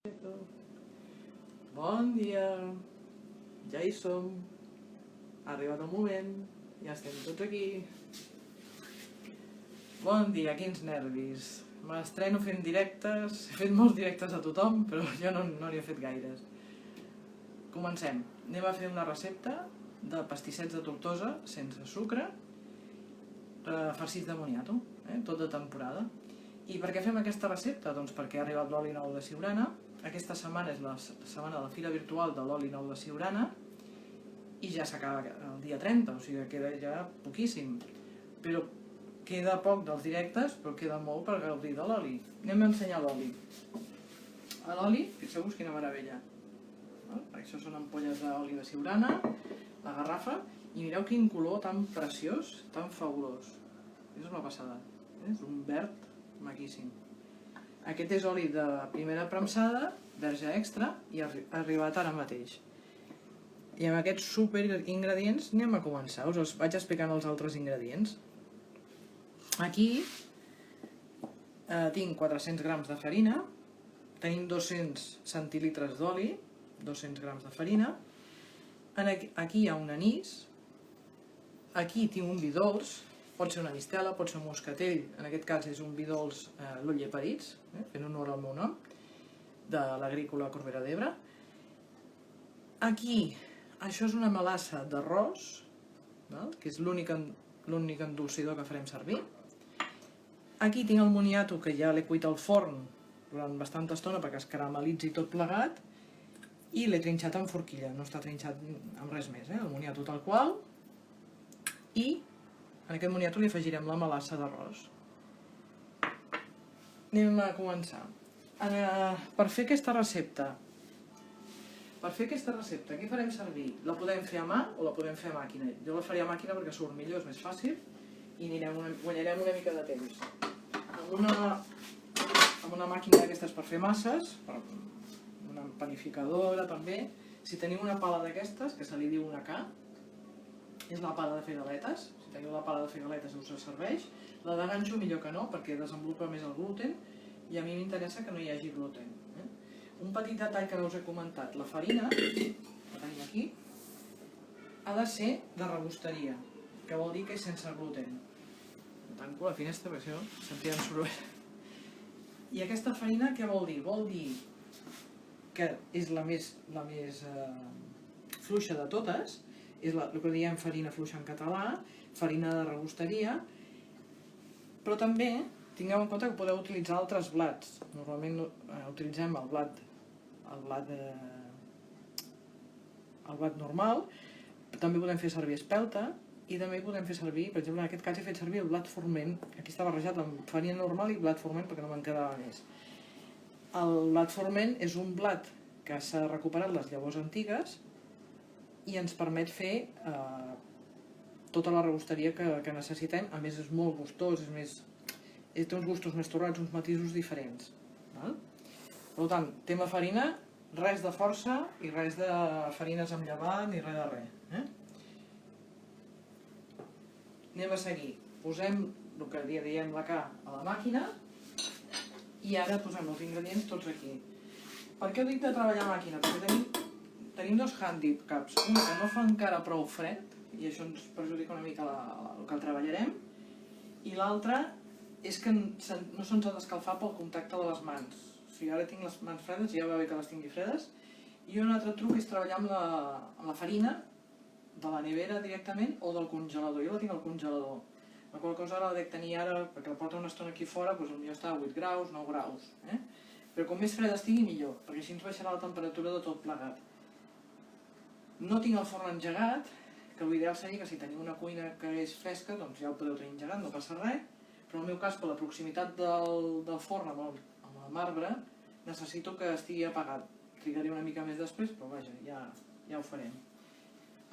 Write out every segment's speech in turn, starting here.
Bon dia, ja hi som, ha arribat el moment, ja estem tots aquí. Bon dia, quins nervis, m'estreno fent directes, he fet molts directes a tothom, però jo no n'hi he fet gaires. Comencem, anem a fer una recepta de pastissets de Tortosa sense sucre, farcits de moniato, tot de temporada. I per què fem aquesta recepta? Doncs perquè ha arribat l'oli nou de Siurana. Aquesta setmana és la setmana de la fira virtual de l'oli nou de Siurana i ja s'acaba el dia 30, o sigui que queda ja poquíssim. Però queda poc dels directes, però queda molt per gaudir de l'oli. Anem a ensenyar l'oli. L'oli, fixeu-vos quina meravella. Això són ampolles d'oli de Siurana, la garrafa, i mireu quin color tan preciós, tan fabulós. És una passada, és un verd maquíssim. Aquest és oli de primera premsada, verge extra, i ha arribat ara mateix. I amb aquests super ingredients anem a començar. Us els vaig explicant els altres ingredients. Aquí tinc 400 grams de farina, tenim 200 centilitres d'oli, 200 grams de farina, aquí hi ha un anís, aquí tinc un vi dolç, pot ser una mistela, pot ser un moscatell, en aquest cas és un vi dolç l'Oller Parits, fent honor al meu nom, de l'Agrícola Corbera d'Ebre. Aquí, això és una melassa d'arròs, que és l'únic endolcidor que farem servir. Aquí tinc el moniato, que ja l'he cuit al forn durant bastanta estona perquè es caramelitzi tot plegat, i l'he trinxat amb forquilla, no està trinxat amb res més, el moniato tal qual, i en aquest moniato li afegirem la melassa d'arròs. Anem a començar. Per fer aquesta recepta, què farem servir? La podem fer a mà o la podem fer a màquina? Jo la faria a màquina perquè surt millor, és més fàcil, i guanyarem una mica de temps. Amb una màquina d'aquestes per fer masses, una panificadora també, si teniu una pala d'aquestes, que se li diu una K, és la pala de fer galetes, si teniu la pala de fer galetes us serveix. La de ganxo millor que no, perquè desenvolupa més el gluten, i a mi m'interessa que no hi hagi gluten. Un petit detall que no us he comentat, la farina, la tenim aquí, ha de ser de rebosteria, que vol dir que és sense gluten. Tanco la finestra perquè si no sentirem soroll. I aquesta farina què vol dir? Vol dir que és la més fluixa de totes, és el que diem farina fluixa en català, farina de rebosteria, però també tingueu en compte que podeu utilitzar altres blats. Normalment utilitzem el blat normal, però també podem fer servir espelta i també podem fer servir, per exemple, en aquest cas he fet servir el blat forment, aquí està barrejat amb farina normal i blat forment perquè no me'n quedava més. El blat forment és un blat que s'ha recuperat les llavors antigues i ens permet fer tota la rebosteria que necessitem. A més és molt gustós, té uns gustos més torrats, uns matisos diferents. Per tant, tema farina, res de força i res de farines amb llevat ni res de res. Anem a seguir. Posem el que diem la K a la màquina i ara posem els ingredients tots aquí. Per què ho dic de treballar a màquina? Perquè tenim dos handicaps, un que no fa encara prou fred, i això ens perjudica una mica el que treballarem, i l'altre és que no se'ns ha d'escalfar pel contacte de les mans. O sigui, ara tinc les mans fredes, ja va bé que les tingui fredes, i un altre truc és treballar amb la farina de la nevera directament o del congelador. Jo la tinc al congelador, la qual cosa ara la dec tenir ara, perquè la porto una estona aquí fora, doncs potser està a 8 graus, 9 graus. Però com més freda estigui millor, perquè així ens baixarà la temperatura de tot plegat. No tinc el forn engegat, que l'ideal seria que si teniu una cuina que és fresca, doncs ja ho podeu tenir engegat, no passa res, però en el meu cas, per la proximitat del forn amb el marbre, necessito que estigui apagat. Trigaré una mica més després, però vaja, ja ho farem.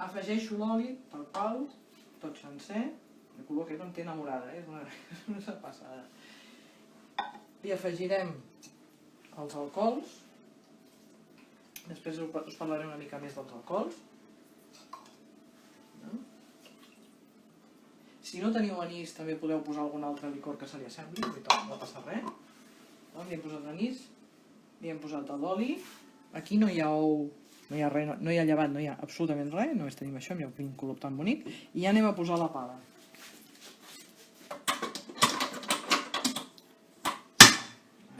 Afegeixo l'oli, tal qual, tot sencer, el color aquest em té enamorada, és una passada. Li afegirem els alcohols, després us parlaré una mica més dels alcohols. Si no teniu anís també podeu posar algun altre licor que se li assembli, no passa res. Li hem posat anís, Li hem posat l'oli. Aquí no hi ha ou, no hi ha res, no hi ha llevat, no hi ha absolutament res. Només tenim això, mireu quin color tan bonic. I ja anem a posar la pala.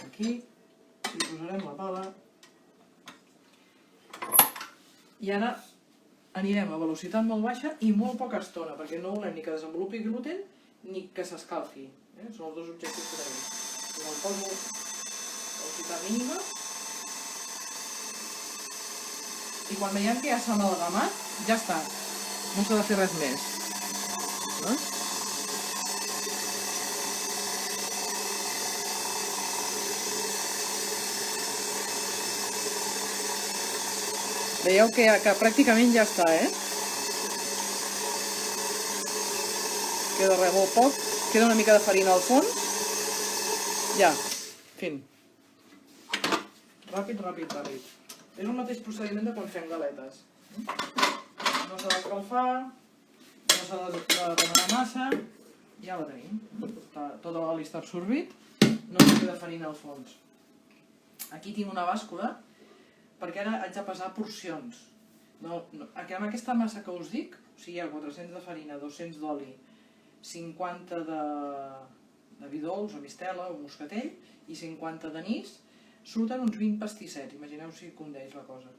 Aquí hi posarem la pala. I ara anirem a velocitat molt baixa i molt poca estona, perquè no volem ni que desenvolupi gluten ni que s'escalfi. Són els dos objectius que tenim. Si el poso a velocitat mínima i quan veiem que ja s'ha amalgamat, ja està. No s'ha de fer res més. Veieu que pràcticament ja està, Queda res, molt poc. Queda una mica de farina al fons. Ja, fin. Ràpid. És el mateix procediment de quan fem galetes. No s'ha d'escalfar, no s'ha de remenar massa. Ja la tenim. Tot l'oli està absorbit. No queda farina al fons. Aquí tinc una bàscula, perquè ara haig de pesar porcions. Amb aquesta massa que us dic, o sigui, hi ha 400 de farina, 200 d'oli, 50 de vi dolç o mistela o moscatell i 50 d'anís, surten uns 20 pastissets. Imagineu si condeix la cosa.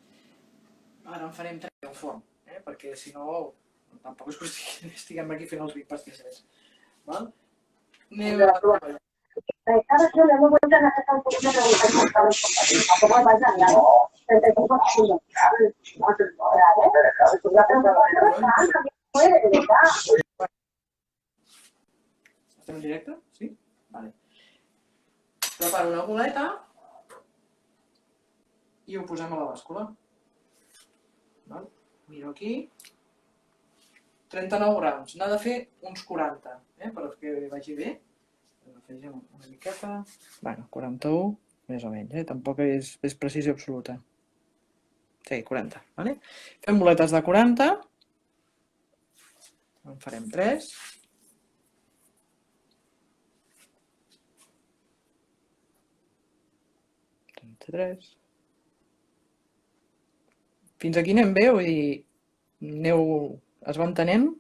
Ara en farem 3 al forn, perquè si no, tampoc és que estiguem aquí fent els 20 pastissets. Anem a treballar. Cada vez me doy cuenta de que está un poquito revolucionado. Tampoco es más allá, ¿no? 35 kilos. Estem en directe? Sí? Vale. Preparo una boleta i ho posem a la bàscula. Miro aquí. 39 grams. N'ha de fer uns 40, perquè vagi bé. Afegim una miqueta. Bueno, 41, més o menys, tampoc és precisió absoluta. Sí, 40, vale? Fem boletes de 40. En farem 3. Fins aquí anem bé, vull dir, es va entenent?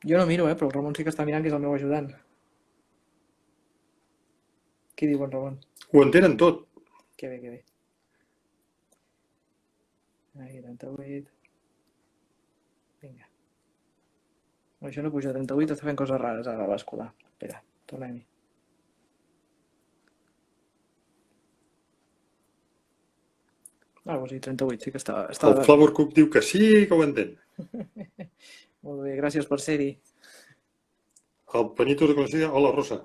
Jo no miro, però el Ramon sí que està mirant, que és el meu ajudant. Què diu en Ramon? Ho entenen tot. Que bé. Ahí, 38. Vinga. Això no puja a 38, està fent coses rares a la bàscula. Espera, tornem-hi. Sí, 38, sí que està... El Flavor Cook diu que sí, que ho entén. Molt bé, gràcies per ser-hi. El Panito de Consiga, hola Rosa.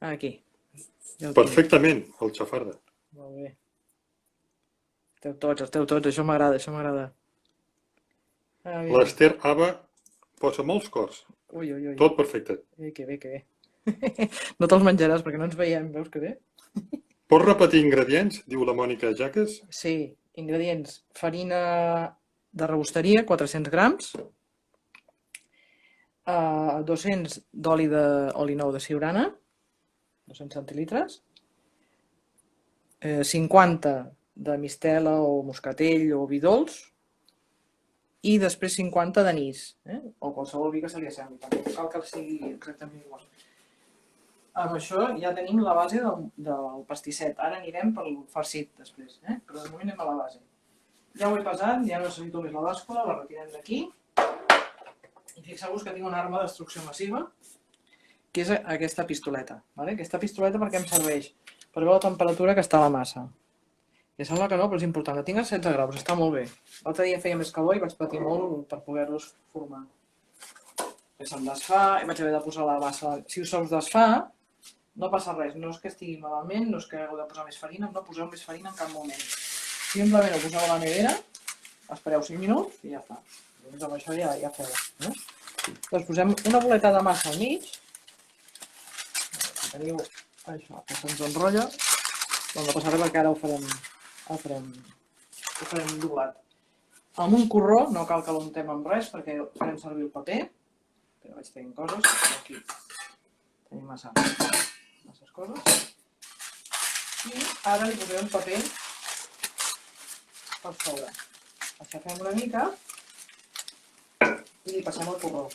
Aquí. Perfectament, el xafarda. Molt bé. Esteu tots, això m'agrada. L'Ester Ava posa molts cors. Ui. Tot perfecte. Que bé. No te'ls menjaràs perquè no ens veiem, veus que bé? Pots repetir ingredients, diu la Mònica Jaques? Sí, ingredients. Farina de rebosteria, 400 grams. 200 d'oli nou de Siurana, 200 centilitres. 50 de mistela o moscatell o vi dolç. I després 50 d'anís, o qualsevol vi que se li assembli. També cal que sigui exactament igual. Amb això ja tenim la base del pastisset. Ara anirem pel farcit després, però de moment anem a la base. Ja ho he pesat, ja no necessito més la bàscula, la retirem d'aquí. I fixeu-vos que tinc una arma de destrucció massiva, que és aquesta pistoleta. Aquesta pistoleta per què em serveix? Per veure la temperatura que està a la massa. I sembla que no, però és important. La tinc a 16 graus, està molt bé. L'altre dia feia més calor i vaig patir molt per poder-los formar. Se'm desfà, i vaig haver de posar la massa. Si us desfà, no passa res. No és que estigui malament, no és que hagueu de posar més farina, no poseu més farina en cap moment. Simplement ho poseu a la nevera, espereu 5 minuts i ja està. Doncs amb això ja feu. Doncs posem una boleta de massa al mig. Si teniu això que se'ns enrotlla, doncs no passarà perquè ara ho farem doblat. Amb un corró, no cal que l'untem amb res perquè farem servir el paper. Però vaig tenint coses, aquí tenim masses coses. I ara li posarem paper per sobre. Aixafem una mica i li passem el porró.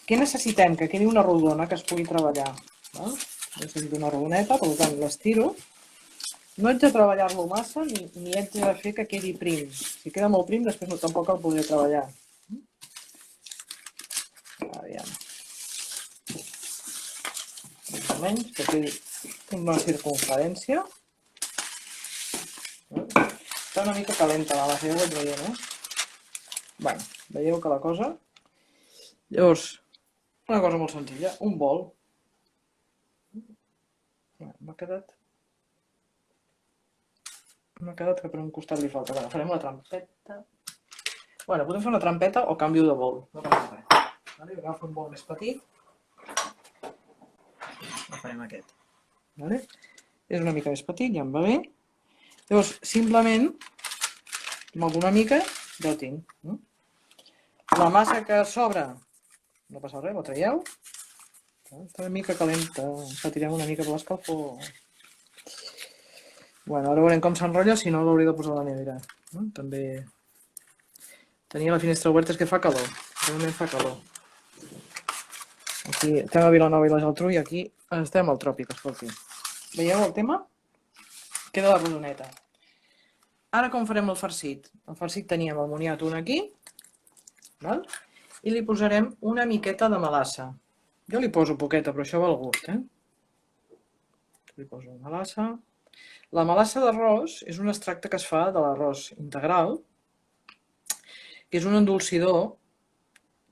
Què necessitem? Que quedi una rodona que es pugui treballar. Necessito una rodoneta, per tant l'estiro. No haig de treballar-lo massa ni haig de fer que quedi prim. Si queda molt prim, després tampoc el podré treballar. Aviam. Més o menys, que quedi una circunferència. Està una mica calenta la massa, ja ho vaig veient, Bé, veieu que la cosa... Llavors, una cosa molt senzilla, un bol. M'ha quedat que per un costat li falta. Bueno, farem la trampeta. Bueno, podem fer una trampeta o canvio de bol. No passa res. Agafo un bol més petit. Farem aquest. És una mica més petit, ja em va bé. Llavors, simplement, amb una mica, ja ho tinc. La massa que sobra, no passa res, la traieu. Està una mica calenta, patirem una mica per l'escalfor. Bueno, ara veurem com s'enrotlla, si no l'hauré de posar a la nevera. També tenia la finestra oberta, és que fa calor, realment fa calor. Aquí estem a Vilanova i la Geltrú i aquí estem al tròpic, escolti. Veieu el tema? Queda la rodoneta. Ara com farem el farcit? El farcit teníem el moniato aquí, i li posarem una miqueta de melassa. Jo li poso poqueta, però això va al gust, Li poso melassa. La melassa d'arròs és un extracte que es fa de l'arròs integral, que és un endolcidor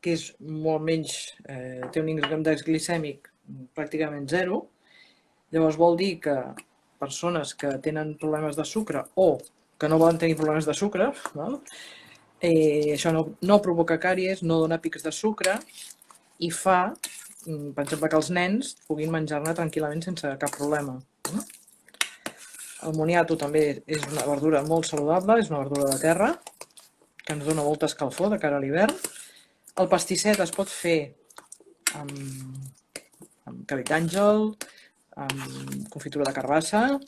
que és molt menys, té un índex glicèmic pràcticament zero. Llavors vol dir que persones que tenen problemes de sucre o que no volen tenir problemes de sucre, això no provoca càries, no dona pics de sucre i fa, per exemple, que els nens puguin menjar-ne tranquil·lament sense cap problema. El moniato també és una verdura molt saludable, és una verdura de terra, que ens dona molta escalfor de cara a l'hivern. El pastisset es pot fer amb cabell d'àngel, amb confitura de carbassa,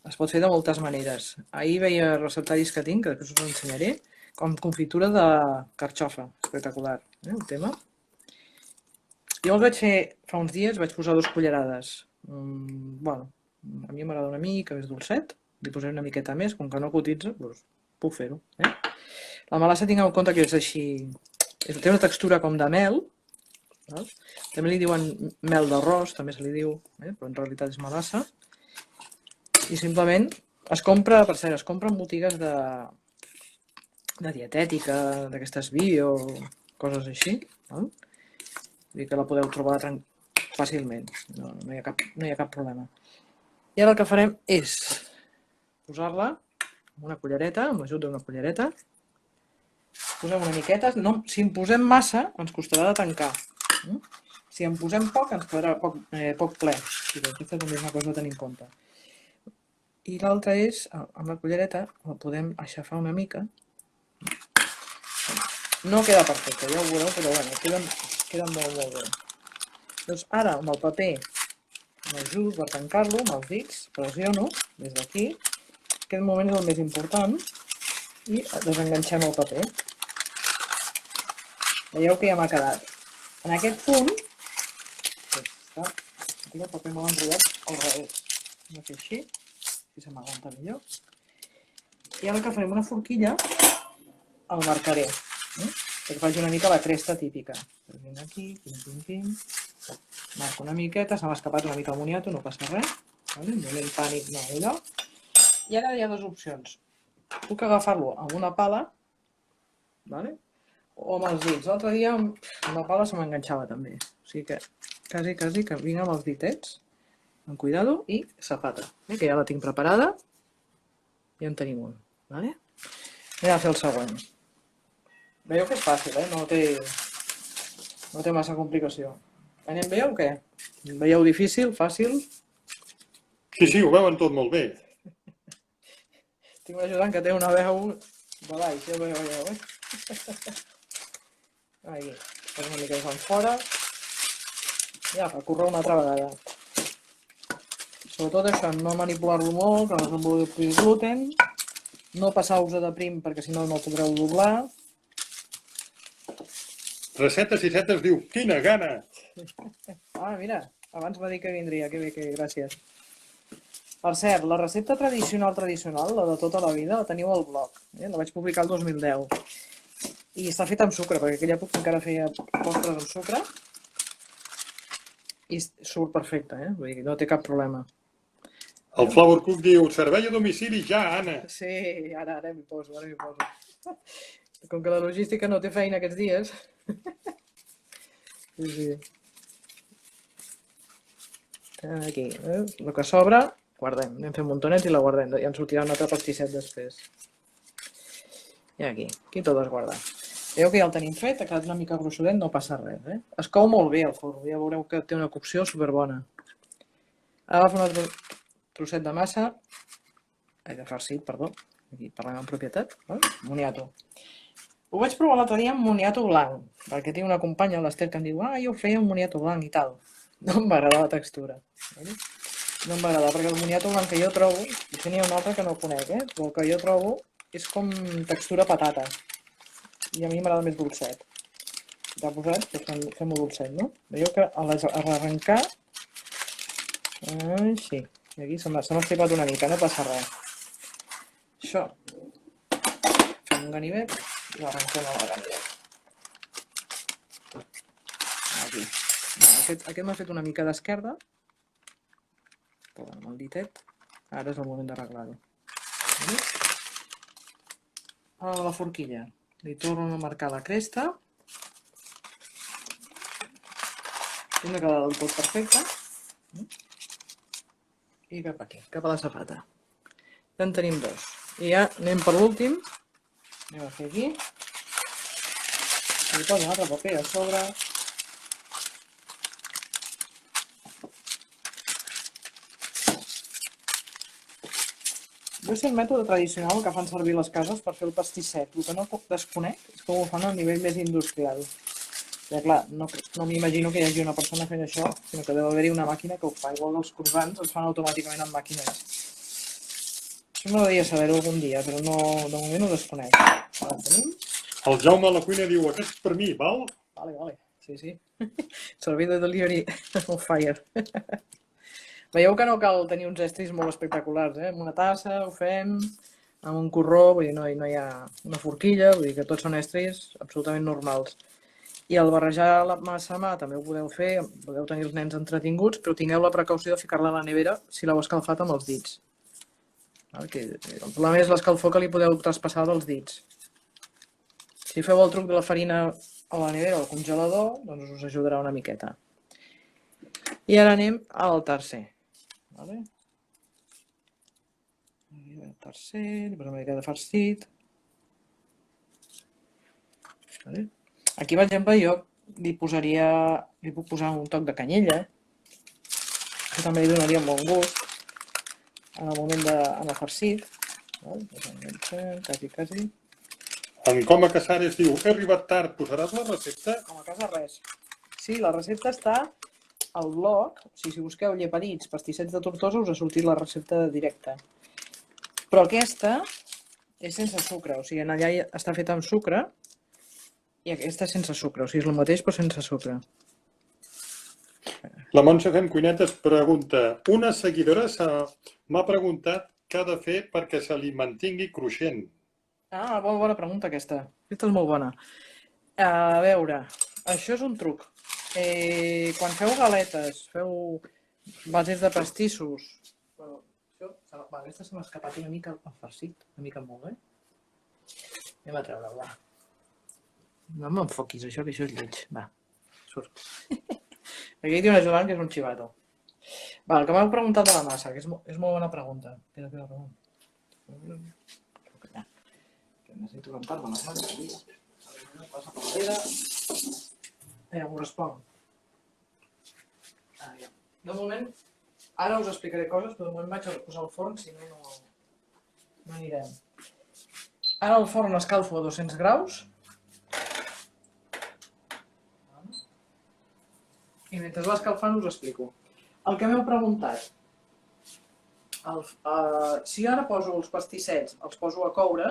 es pot fer de moltes maneres. Ahir veia receptaris que tinc, que després us ensenyaré, com confitura de carxofa, espectacular, el tema. Jo el vaig fer fa uns dies, vaig posar 2 cullerades. Bueno, a mi m'agrada una mica més dolcet, li posaré una miqueta més, com que no cotitza, doncs puc fer-ho. La melassa tingueu en compte que és així, té una textura com de mel, també li diuen mel d'arròs, també se li diu, però en realitat és melassa. I simplement es compra, per cert, es compra en botigues de dietètica, d'aquestes bio, coses així. Vull dir que la podeu trobar fàcilment, no hi ha cap problema. I ara el que farem és posar-la amb una cullereta, amb l'ajut d'una cullereta. Posem una miqueta, si en posem massa ens costarà de tancar. Si en posem poc ens quedarà poc ple. Aquesta també és una cosa a tenir en compte. I l'altra és, amb la cullereta, la podem aixafar una mica. No queda perfecte, ja ho veureu, però bueno, queda molt bé. Doncs ara, amb el paper, m'ajudo per tancar-lo, amb els dits, pressiono des d'aquí. Aquest moment és el més important. I desenganxem el paper. Veieu que ja m'ha quedat. En aquest punt, aquí el paper me l'ha enrotllat al revés. Hem de fer així, si se m'aguanta millor. I ara que farem una forquilla, el marcaré, perquè faci una mica la cresta típica. Vinc aquí, pim. Marco una miqueta, se m'ha escapat una mica el moniato, no passa res. Un moment pànic, no, allò. I ara hi ha 2 opcions. Puc agafar-lo amb una pala, o amb els dits. L'altre dia amb una pala se m'enganxava també. O sigui que quasi que vinc amb els ditets, amb cuidado, i zapata. Que ja la tinc preparada. Ja en tenim un. Anem a fer el següent. Veieu que és fàcil, no té massa complicació. Anem bé o què? Veieu difícil, fàcil? Sí, ho veuen tot molt bé. Tinc un ajudant que té una veu de baix, ja ho veieu, Ahí, poso una mica de fora. Ja, fa córrer una altra vegada. Sobretot això, no manipular-lo molt, que no desenvolupi gluten, no passar-vos de prim perquè si no no el podreu doblar. Resetes i setes diu, quina gana! Ah, mira, abans va dir que vindria, que bé, que gràcies. Per cert, la recepta tradicional, la de tota la vida, la teniu al blog. La vaig publicar el 2010. I està feta amb sucre, perquè aquella època encara feia postres amb sucre. I surt perfecte, Vull dir, no té cap problema. El Flower Cook diu, servei a domicili ja, Anna. Sí, ara m'hi poso, Com que la logística no té feina aquests dies. Sí. Aquí, el que sobra, guardem. Anem fent montonet i la guardem. I ens sortirà un altre pastisset després. I aquí tot es guarda. Veieu que ja el tenim fet, ha quedat una mica gruixudet, no passa res. Es cou molt bé el forn, ja veureu que té una cocció superbona. Ara agafo un altre trosset de massa, de farcit, perdó, aquí parlem en propietat, moniato. Ho vaig provar l'altre dia amb moniato blanc, perquè tinc una companya, l'Ester, que em diu jo ho feia amb moniato blanc i tal. No em va agradar la textura. No em va agradar, perquè el moniato blanc que jo trobo, i n'hi ha un altre que no conec, però el que jo trobo és com textura patata. I a mi m'agrada més dolcet. Ja posat, fem-ho dolcet, no? Veieu que a l'arrencar... Així. I aquí se m'ha estripat una mica, no passa res. Això. Fem un ganivet i l'arrenquem amb el ganivet. Aquí. Aquest m'ha fet una mica d'esquerda. Amb el ditet. Ara és el moment d'arreglar-ho. A la forquilla. Li torno a marcar la cresta. No ha quedat del tot perfecte. I cap aquí, cap a la safata. Ja en tenim dos. I ja anem per l'últim. Anem a fer aquí. Li poso un altre paper a sobre. Jo sé el mètode tradicional que fan servir les cases per fer el pastisset. El que no desconec és com ho fan a nivell més industrial. Ja, clar, no m'imagino que hi hagi una persona fent això, sinó que deu haver-hi una màquina que ho fa. Igual els croissants els fan automàticament amb màquines. Això m'agradaria saber-ho algun dia, però no, de moment ho desconec. Ara el tenim. El Jaume a la cuina diu, aquest és per mi, val? Vale. Sí. Servir de delivery on fire. Veieu que no cal tenir uns estris molt espectaculars, Amb una tassa ho fem, amb un corró, vull dir, no hi ha una forquilla, vull dir que tots són estris absolutament normals. I el barrejar la massa a mà també ho podeu fer, podeu tenir els nens entretinguts, però tingueu la precaució de ficar-la a la nevera si l'heu escalfat amb els dits. El problema és l'escalfor que li podeu traspassar dels dits. Si feu el truc de la farina a la nevera o al congelador, doncs us ajudarà una miqueta. I ara anem al tercer. El tercer, li posem una mica de farcit. Aquí, per exemple, jo li puc posar un toc de canyella. Això també li donaria un bon gust en el moment en el farcit. Quasi. En Coma Casares diu, he arribat tard, posaràs la recepta? Com a casa res. Sí, la recepta està al blog. O sigui, si busqueu llepadits, pastissets de Tortosa, us ha sortit la recepta directa. Però aquesta és sense sucre. O sigui, allà està feta amb sucre i aquesta és sense sucre. O sigui, és el mateix però sense sucre. La Montse Fem Cuinetes pregunta, una seguidora m'ha preguntat què ha de fer perquè se li mantingui cruixent. Ah, bona pregunta aquesta. Aquesta és molt bona. A veure, això és un truc. Quan feu galetes, feu bases de pastissos... Aquesta se m'ha escapat una mica el farcit, una mica molt, Anem a treure-ho, va. No m'enfoquis, això, que això és lleig. Va, surt. Aquí hi té un ajudant que és un xivato. Va, el que m'heu preguntat de la massa, que és molt bona pregunta. Espera, necessito rentar-me les mans. Passa per darrere. M'ho responc. De moment, ara us explicaré coses, però de moment vaig a posar el forn, si no anirem. Ara el forn escalfo a 200 graus. I mentre va escalfant us explico. El que m'heu preguntat. Si ara poso els pastissets, els poso a coure,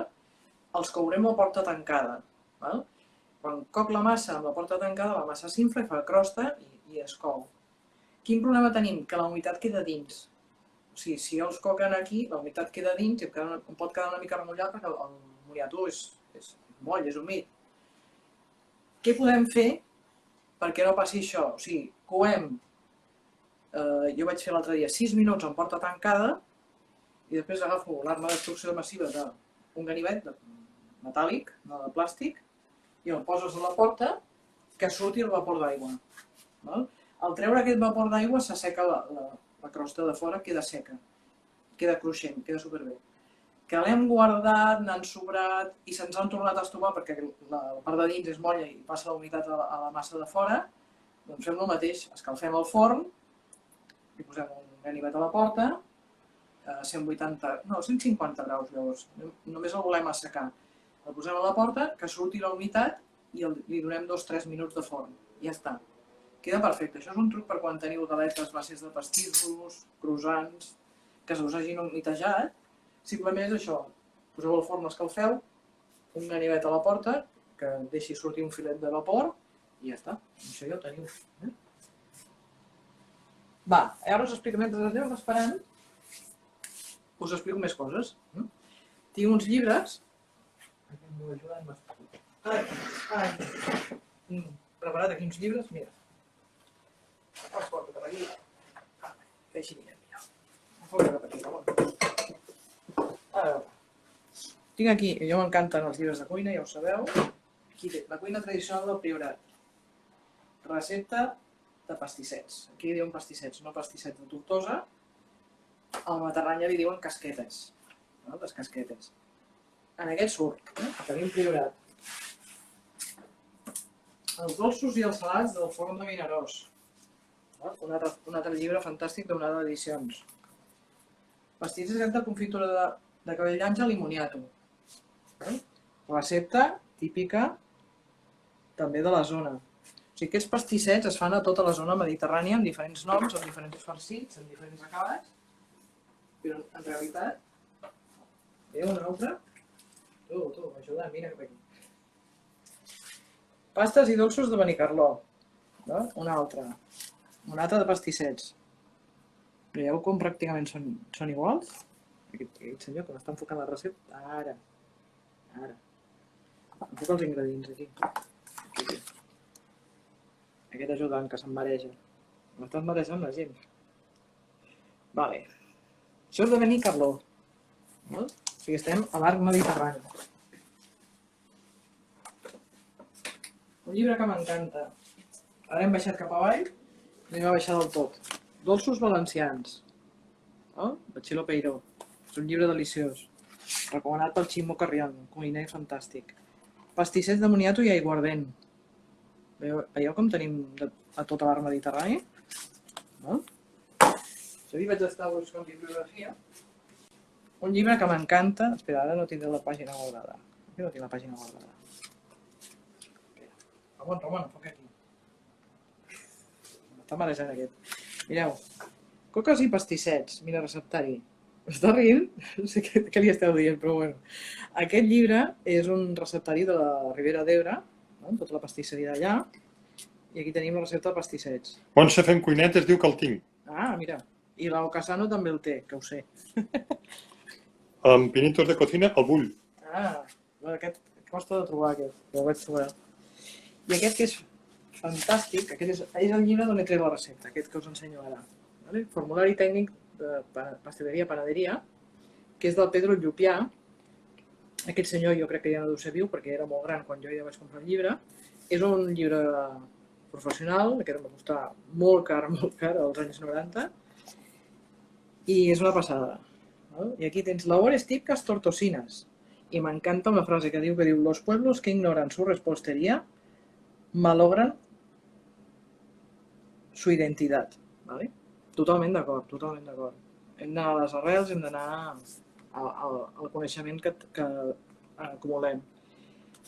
els courem a porta tancada. Val? Quan coc la massa amb la porta tancada, la massa s'infla i fa crosta i es cou. Quin problema tenim? Que la humitat queda dins. O sigui, si els coquen aquí, la humitat queda dins i em pot quedar una mica remullat perquè el moniato és moll, és humit. Què podem fer perquè no passi això? O sigui, coem, jo vaig fer l'altre dia 6 minuts en porta tancada i després agafo l'arma d'extrusió massiva d'un ganivet metàl·lic, no de plàstic, i el poses a la porta que surti el vapor d'aigua. Al treure aquest vapor d'aigua s'asseca la crosta de fora, queda seca, queda cruixent, queda superbé. Que l'hem guardat, n'han sobrat i se'ns han tornat a estopar perquè la part de dins és molla i passa la humitat a la massa de fora, doncs fem el mateix, escalfem el forn, i posem un ganivet a la porta, 150 graus llavors, només el volem assecar. El posem a la porta, que surti la humitat i li donem 2-3 minuts de forn. I ja està. Queda perfecte. Això és un truc per quan teniu galetes, bases de pastissos, croissants, que se us hagin humitejat. Simplement és això. Poseu el forn, escalfeu, un ganivet a la porta, que deixi sortir un filet de vapor i ja està. Això ja ho teniu. Va, ara us explico, mentre aneu esperant, us explico més coses. Tinc uns llibres. Preparat aquí uns llibres, mira. Els porto per aquí. Així anirem millor. Fora cap aquí, tinc aquí, jo m'encanten els llibres de cuina, ja ho sabeu. Aquí té la cuina tradicional del Priorat. Recepta de pastissets. Aquí diuen pastissets, no pastissets de Tortosa. Al Matarranya li diuen casquetes. Les casquetes. En aquest surt, tenim Priorat. Els dolços i els salats del forn de Vinaròs. Un altre llibre fantàstic d'Onada Edicions. Pastissets de confitura de cabell d'àngel i moniato. Recepta típica també de la zona. O sigui, aquests pastissets es fan a tota la zona mediterrània amb diferents noms, amb diferents farcits, amb diferents acabats, però en realitat... Veieu una altra? Tu, ajuda, mira cap aquí. Pastes i dolços de Benicarló. Una altra de pastissets. Veieu com pràcticament són iguals? Aquest senyor que m'està enfocant la recepta. Ara. Enfoca els ingredients aquí. Aquest ajudant que se'm mareja. M'estàs marejant la gent. Vale. Això és de Benicarló. O sigui, estem a l'arc mediterrani. Un llibre que m'encanta. Ara hem baixat cap avall, anem a baixar del tot. Dolços valencians. De Xilo Peiró. És un llibre deliciós. Recomanat pel Ximo Carrion, cuiner fantàstic. Pastissets de moniato i aiguardent. Veieu com tenim a tot l'arc mediterrani? Jo vaig estar buscant bibliografia. Un llibre que m'encanta... Espera, ara no tindré la pàgina guardada. Aquí no tinc la pàgina guardada. Ramon, enfoca aquí. M'està marejant aquest. Mireu, coques i pastissets. Mira, receptari. Està rient? No sé què li esteu dient, però bueno. Aquest llibre és un receptari de la Ribera d'Ebre, tota la pastisseria d'allà, i aquí tenim la recepta de pastissets. Montse Fent Cuinet es diu que el tinc. Ah, mira. I l'Ao Casano també el té, que ho sé. Amb pinitos de cocina, el bull. Aquest costa de trobar, aquest. Ho vaig trobar. I aquest que és fantàstic, aquest és el llibre d'on he tret la recepta, aquest que us ensenyo ara. Formulari tècnic de pasteleria panaderia, que és del Pedro Llupià. Aquest senyor jo crec que ja no deu ser viu perquè era molt gran quan jo ja vaig comprar el llibre. És un llibre professional, que em va costar molt car als anys 90, i és una passada. I aquí tens labores típicas tortosinas. Y me encanta una frase que diu, los pueblos que ignoran su repostería malogran su identidad. ¿Vale? Totalment d'acord, totalment d'acord. Hem d'anar a les arrels, hem d'anar al coneixement que acumulem.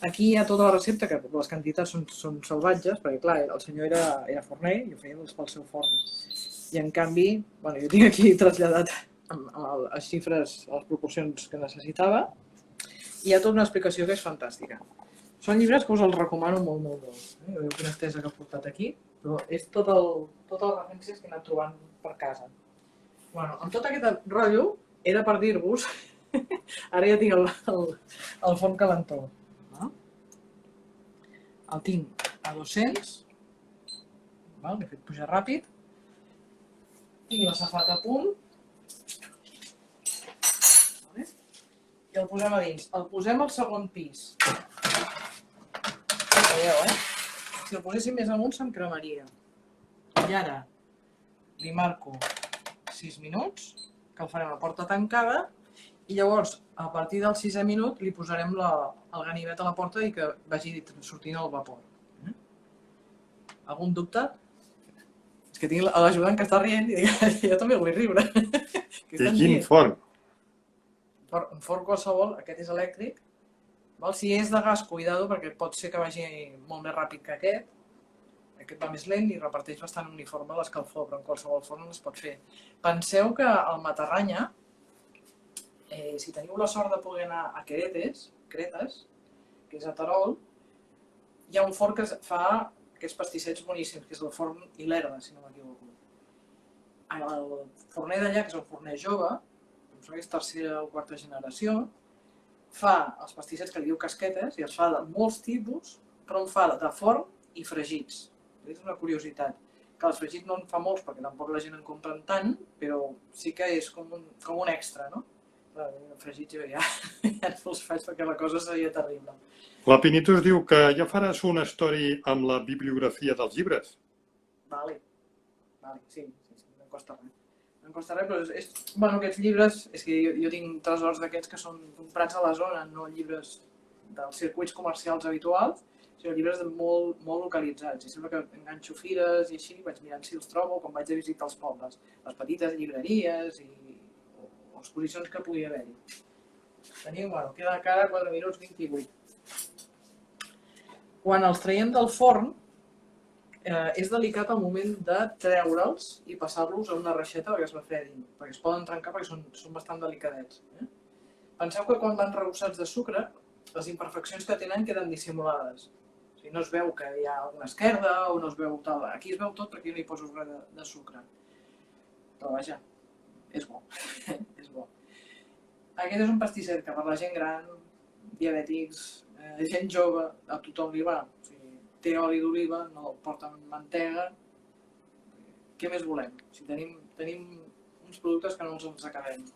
Aquí hi ha tota la recepta, que les quantitats són salvatges, perquè clar, el senyor era forner i ho feia pel seu forn. I en canvi, bueno, jo tinc aquí traslladat amb les xifres, les proporcions que necessitava, i hi ha tota una explicació que és fantàstica. Són llibres que us els recomano molt, molt, molt. Veieu quina estesa que he portat aquí, però és totes les referències que he anat trobant per casa. Bueno, amb tot aquest rotllo, era per dir-vos, ara ja tinc el forn calentó. El tinc a 200, l'he fet pujar ràpid, tinc la safata a punt, i el posem a dins. El posem al segon pis. Veieu, Si el poséssim més amunt se'm cremaria. I ara li marco 6 minuts, que el farem a porta tancada, i llavors, a partir del 6è minut, li posarem el ganivet a la porta i que vagi sortint el vapor. Algun dubte? És que tinc l'ajudant que està rient i jo també vull riure. I quin forn? Un forn qualsevol, aquest és elèctric. Si és de gas, cuidado, perquè pot ser que vagi molt més ràpid que aquest. Aquest va més lent i reparteix bastant uniforme l'escalfor, però en qualsevol forn es pot fer. Penseu que al Matarranya, si teniu la sort de poder anar a Cretes, que és a Terol, hi ha un forn que fa aquests pastissets boníssims, que és el forn Ilerda, si no m'equivoco. El forner d'allà, que és el forner jove, que és tercera o quarta generació, fa els pastissets que li diu casquetes i els fa de molts tipus, però en fa de forn i fregits. És una curiositat, que els fregits no en fa molts perquè tampoc la gent en compra tant, però sí que és com un extra, no? Els fregits ja no els faig perquè la cosa seria terrible. La Pinitus diu que ja faràs una story amb la bibliografia dels llibres. Vale, sí, no em costa res. No em costa res, però bueno, aquests llibres, és que jo tinc tresors d'aquests que són comprats a la zona, no llibres dels circuits comercials habituals, sinó llibres molt, molt localitzats. I sempre que enganxo fires i així, vaig mirant si els trobo quan vaig a visitar els pobles, les petites llibreries o exposicions que podia haver-hi. Tenim, bueno, queda cada 4 minuts 28. Quan els traiem del forn, és delicat el moment de treure'ls i passar-los a una reixeta perquè es refredin, perquè es poden trencar perquè són bastant delicadets. Penseu que quan van rebossats de sucre, les imperfeccions que tenen queden dissimulades. O sigui, no es veu que hi ha alguna esquerda o no es veu tal. Aquí es veu tot perquè jo no hi poso res de sucre. Però vaja, és bo. És bo. Aquest és un pastisset que per la gent gran, diabètics, gent jove, a tothom li va. O sigui, té oli d'oliva, no porten mantega. Què més volem? O sigui, tenim uns productes que no ens acabem.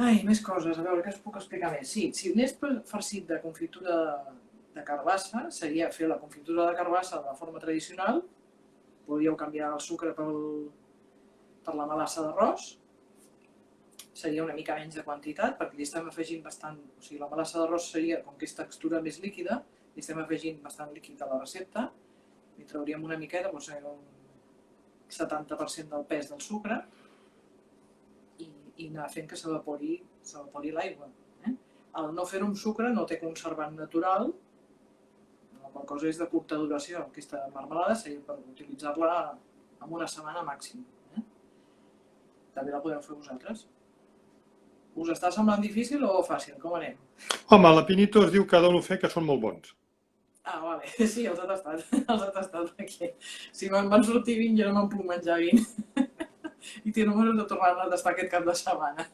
Ai, més coses, a veure, què us puc explicar més? Sí, si anés farcit de confitura de carbassa, seria fer la confitura de carbassa de la forma tradicional, podríeu canviar el sucre per la melassa d'arròs, seria una mica menys de quantitat, perquè li estem afegint bastant, o sigui, la melassa d'arròs seria, com que és textura més líquida, li estem afegint bastant líquid a la recepta, li trauríem una miqueta, doncs un 70% del pes del sucre, i anar fent que s'evapori l'aigua. El no fer-ho amb sucre no té conservant natural, la qual cosa és de curta duració. Aquesta marmelada seria per utilitzar-la en una setmana màxim. També la podeu fer vosaltres. Us està semblant difícil o fàcil? Com anem? Home, la Pinitus diu que ha de fer que són molt bons. Ah, vale. Sí, els he tastat aquí. Si me'n van sortir 20, jo no me'n puc menjar 20. I tinc números de tornar-ne a tastar aquest cap de setmana.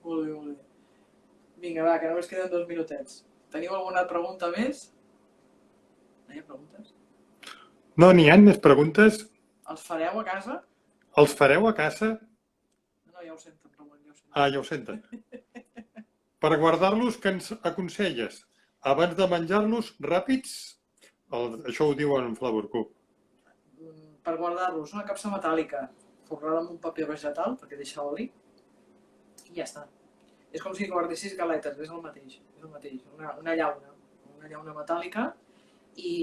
Molt bé, molt bé. Vinga, va, que només queden 2 minutets. Teniu alguna pregunta més? No hi ha preguntes? No, n'hi ha més preguntes. Els fareu a casa? Els fareu a casa? No, ja ho senten, Ramon, ja ho senten. Ah, ja ho senten. Per guardar-los, què ens aconselles? Abans de menjar-los, ràpids? Això ho diuen en Flavor Cup. Per guardar-los, una capsa metàl·lica forrada amb un paper vegetal, perquè deixa oli, i ja està. És com si guardessis galetes, és el mateix. Una llauna metàl·lica, i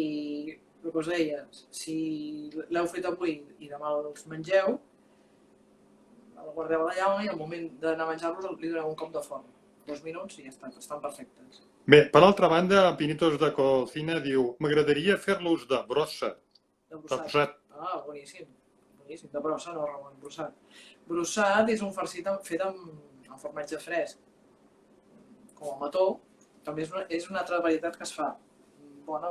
el que us deia, si l'heu fet avui i demà els mengeu, el guardeu a la llauna i al moment d'anar a menjar-los li doneu un cop de forn. 2 minuts i ja estan perfectes. Bé, per altra banda, Pinitos de Cocina diu m'agradaria fer-los de brossa. De De brossat. brossat. Ah, boníssim. Boníssim. De brossa, no, Ramon, brossat. Brossat és un farcit fet amb formatge fresc. Com el mató, també és una altra varietat que es fa. Bona.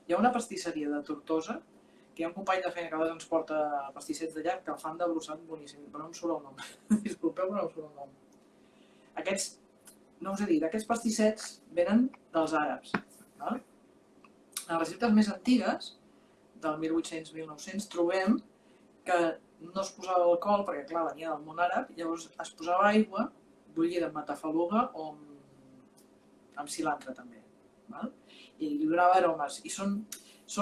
Hi ha una pastisseria de Tortosa, que hi ha un company de feina que a vegades ens porta pastissets de llarg que el fan de brossat boníssim, però no em surt el nom. Disculpeu, però no em surt el nom. Aquests, no us he dit, aquests pastissets venen dels àrabs. Val? A les receptes més antigues, del 1800-1900, trobem que no es posava alcohol, perquè clar, venia del món àrab, llavors es posava aigua bullida amb matafaluga o amb cilantre també. Val? I li donava aromes. I són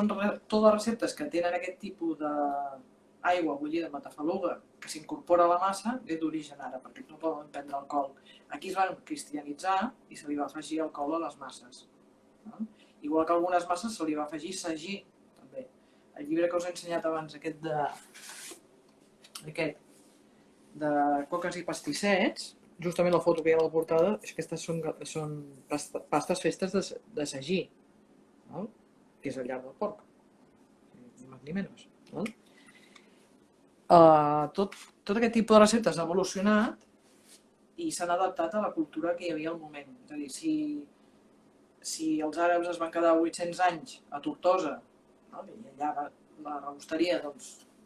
totes receptes que tenen aquest tipus d'aigua bullida amb matafaluga que s'incorpora a la massa ve d'origen àrab, perquè no poden prendre alcohol. Aquí es van cristianitzar i se li va afegir alcohol a les masses. Val? Igual que algunes masses se li va afegir sagí, també. El llibre que us he ensenyat abans, aquest de coques i pastissets, justament la foto que hi ha a la portada, és que aquestes són pastes festes de sagí, val? Que és el llarg del porc, ni més ni menys. Val? Tot aquest tipus de receptes ha evolucionat i s'han adaptat a la cultura que hi havia al moment. És a dir, si els àrabs es van quedar 800 anys a Tortosa, no? I allà la rebosteria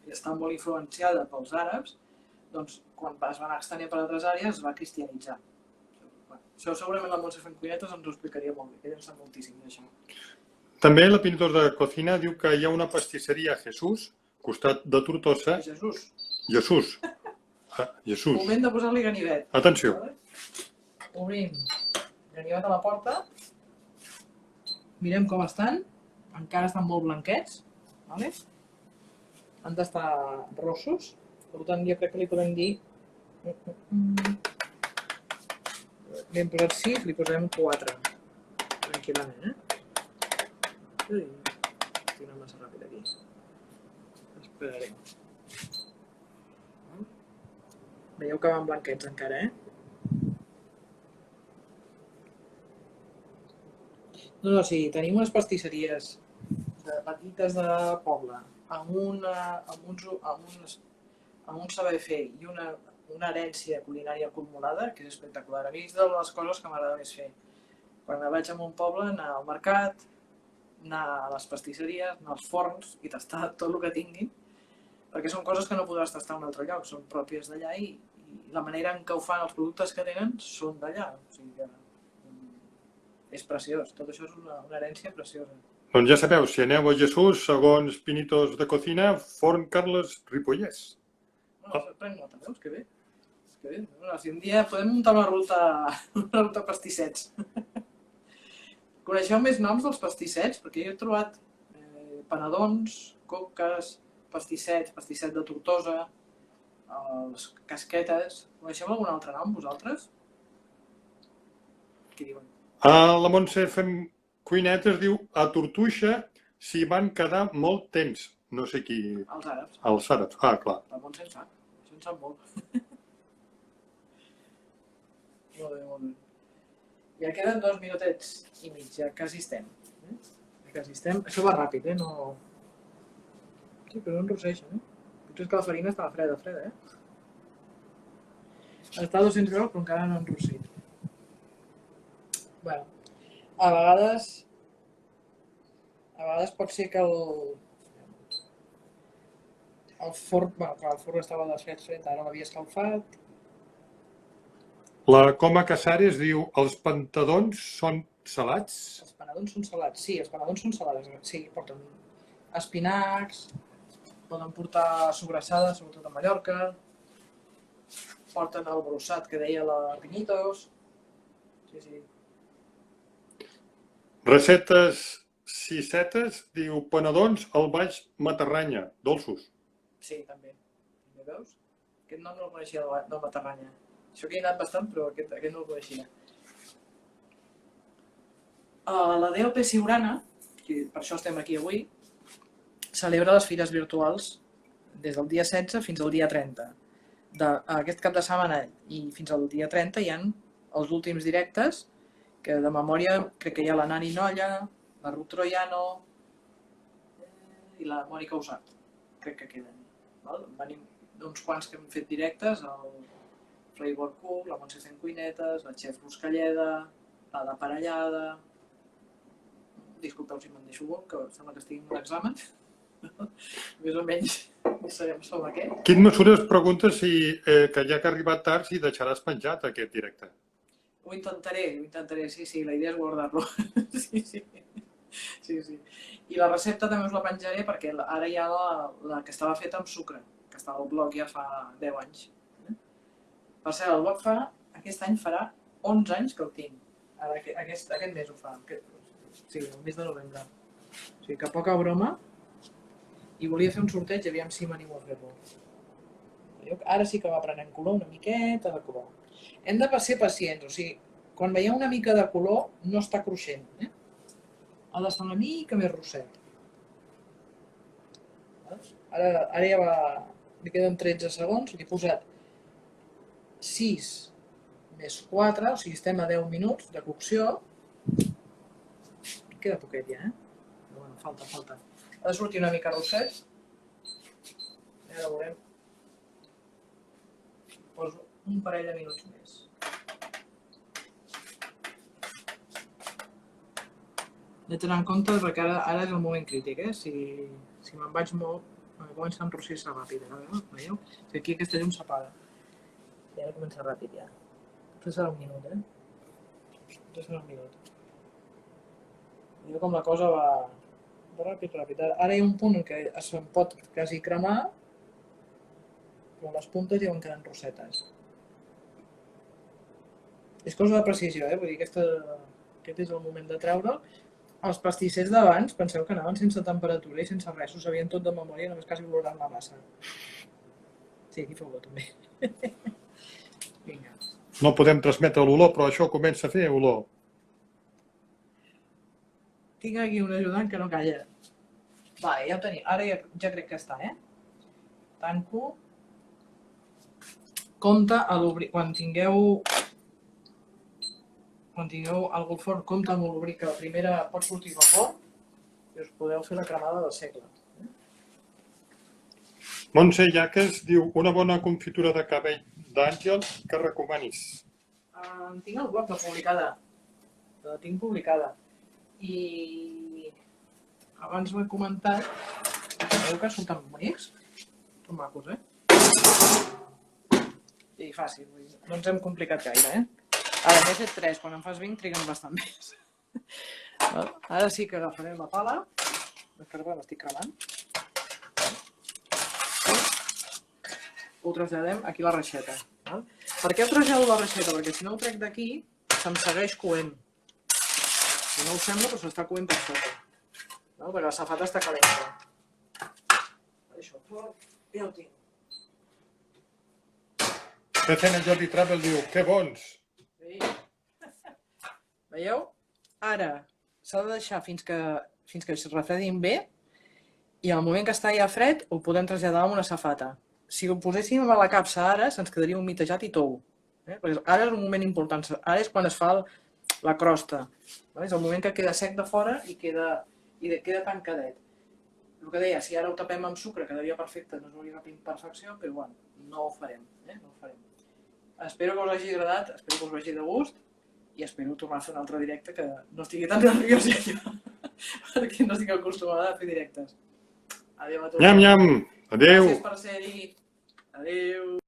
està molt influenciada pels àrabs, doncs quan es van extenir per altres àrees es va cristianitzar. Això segurament la Montse Fencunetes ens ho explicaria molt bé, que ella en sap moltíssim d'això. També la Pinitos de Cocina diu que hi ha una pastisseria Jesús, costat de Tortosa. Jesús. Jesús. Moment de posar-li ganivet. Atenció. Obrim ganivet a la porta. Mirem com estan. Encara estan molt blanquets. Vale? Han d'estar rossos. Per tant, jo crec que li podem dir... Li hem posat 6, li posem 4. Tranquil·lament, Ui, estic anant massa ràpid aquí. Esperaré. Veieu que van blanquets encara, No, sí, tenim unes pastisseries petites de poble, amb un saber fer i una herència culinària acumulada, que és espectacular. A mi és de les coses que m'agrada més fer. Quan vaig a un poble, anar al mercat, anar a les pastisseries, anar als forns i tastar tot el que tinguin, perquè són coses que no podràs tastar en un altre lloc, són pròpies d'allà i la manera en què ho fan, els productes que tenen, són d'allà. O sigui que és preciós, tot això és una herència preciosa. Doncs ja sabeu, si aneu a Jesús, segons Pinitos de Cocina, Forn Carles Ripollès. Prenc nota, veus? Que bé. Si un dia podem muntar una ruta pastissets. Coneixeu més noms dels pastissets? Perquè jo he trobat panadons, coques, pastisset de Tortosa, les casquetes. Coneixeu algun altre nom, vosaltres? Què diuen? La Montse Cuinetes diu a Tortuixa s'hi van quedar molt temps. No sé qui... Els àrabs. Els àrabs, clar. La Montse en sap. Això en sap molt. Molt bé. Ja queden 2 minutets i mig, ja quasi estem. Això va ràpid, No... Sí, però no enrosseix, Potser és que la farina estava freda, Està a 200 graus, però encara no ha enrossit. Bueno, a vegades pot ser que el forn, el forn estava desfet, ara l'havia escalfat. La Coma Casares diu els pantadons són salats? Els panadons són salats, sí, els panadons són salades, sí, porten espinacs, poden portar sobrassada, sobretot a Mallorca, porten el brossat que deia la Pinitos, sí. Recetes Cisetes diu panadons al baix Matarranya, dolços. Sí, també. Veus? Aquest nom no el coneixia del Matarranya. Això que he anat bastant, però aquest no el coneixia. La DOP Siurana, que per això estem aquí avui, celebra les fires virtuals des del dia 16 fins al dia 30. Aquest cap de setmana i fins al dia 30 hi ha els últims directes, que de memòria crec que hi ha la Nani Nolla, la Ruth Troiano i la Mònica Usat, crec que queden. Venim d'uns quants que hem fet directes, el Flavor Cook, la Montse fent cuinetes, la Chef Ruscalleda, la de Parellada... Disculpeu si me'n deixo algun, que sembla que estigui en un examen. Més o menys sabem sobre què. Quin mesures preguntes si, que ja que ha arribat tard, si deixaràs penjat aquest directe? Ho intentaré, sí, la idea és guardar-lo. Sí. I la recepta també us la penjaré perquè ara hi ha la que estava feta amb sucre, que estava al blog ja fa 10 anys. Per cert, el blog aquest any farà 11 anys que el tinc. Ara, aquest mes ho fa, sí, el mes de novembre. O sigui que poca broma. I volia fer un sorteig, aviam si m'animo a fer-lo. Ara sí que va prenent color, una miqueta de color. Hem de ser pacients, o sigui, quan veieu una mica de color no està cruixent. Ha d'estar una mica més rosset. Ara ja va... Li queden 13 segons, li he posat 6 més 4, o sigui, estem a 10 minuts de cocció. Queda poquet ja, Però bueno, falta. Ha de sortir una mica rosset. I ara veurem. Poso un parell de minuts més. He de tenir en compte perquè ara és el moment crític, Si me'n vaig molt, comença a enrossir-se ràpid, veieu? Aquí aquesta llum s'apaga. I ara comença ràpid, ja. Potser serà un minut, Potser serà un minut. Veieu com la cosa va ràpid. Ara hi ha un punt en què se'n pot quasi cremar, però les puntes ja van quedant rossetes. És cosa de precisió, Vull dir, aquest és el moment de treure'l. Els pastissers d'abans, penseu que anaven sense temperatura i sense res, ho sabien tot de memòria, només quasi olorant la massa. Sí, aquí feu-ho també. Vinga. No podem transmetre l'olor, però això comença a fer olor. Tinc aquí un ajudant que no calla. Vale, ja ho tenim. Ara ja crec que està, Tanco. Compte a l'obrir. Quan tingueu algú al forn, compte amb l'obrir, que la primera pot sortir vapor i us podeu fer la cremada del segle. Montse, ja que es diu una bona confitura de cabell d'àngel, que recomanis? Tinc el blog publicada. La tinc publicada. I abans ho he comentat. Veieu que surten bonics? Són macos, I fàcil. No ens hem complicat gaire, Ara n'he fet 3, quan en fas 20 triguen bastant més. Ara sí que agafarem la pala. Encara m'estic cremant. Ho traslladem aquí a la reixeta. Per què ho trasllado a la reixeta? Perquè si no ho trec d'aquí, se'm segueix coent. Si no ho sembla, però s'està coent per sota. Perquè la safata està calenta. Això, ja ho tinc. PCN Jordi Travel diu, que bons! Sí. Veieu? Ara s'ha de deixar fins que es refredin bé i al moment que està ja fred ho podem traslladar a una safata. Si ho poséssim a la capsa ara se'ns quedaria humitejat i tou. Perquè ara és un moment important. Ara és quan es fa la crosta. És el moment que queda sec de fora i queda tancadet. El que deia, si ara ho tapem amb sucre quedaria perfecte, no és una imperfecció, però bueno, no ho farem. Espero que us hagi agradat, espero que us vagi de gust i espero tornar a fer un altre directe que no estigui tan nerviós jo, perquè no estic acostumada a fer directes. Adéu a tots. Nyam, nyam! Adéu! Gràcies per ser-hi. Adéu!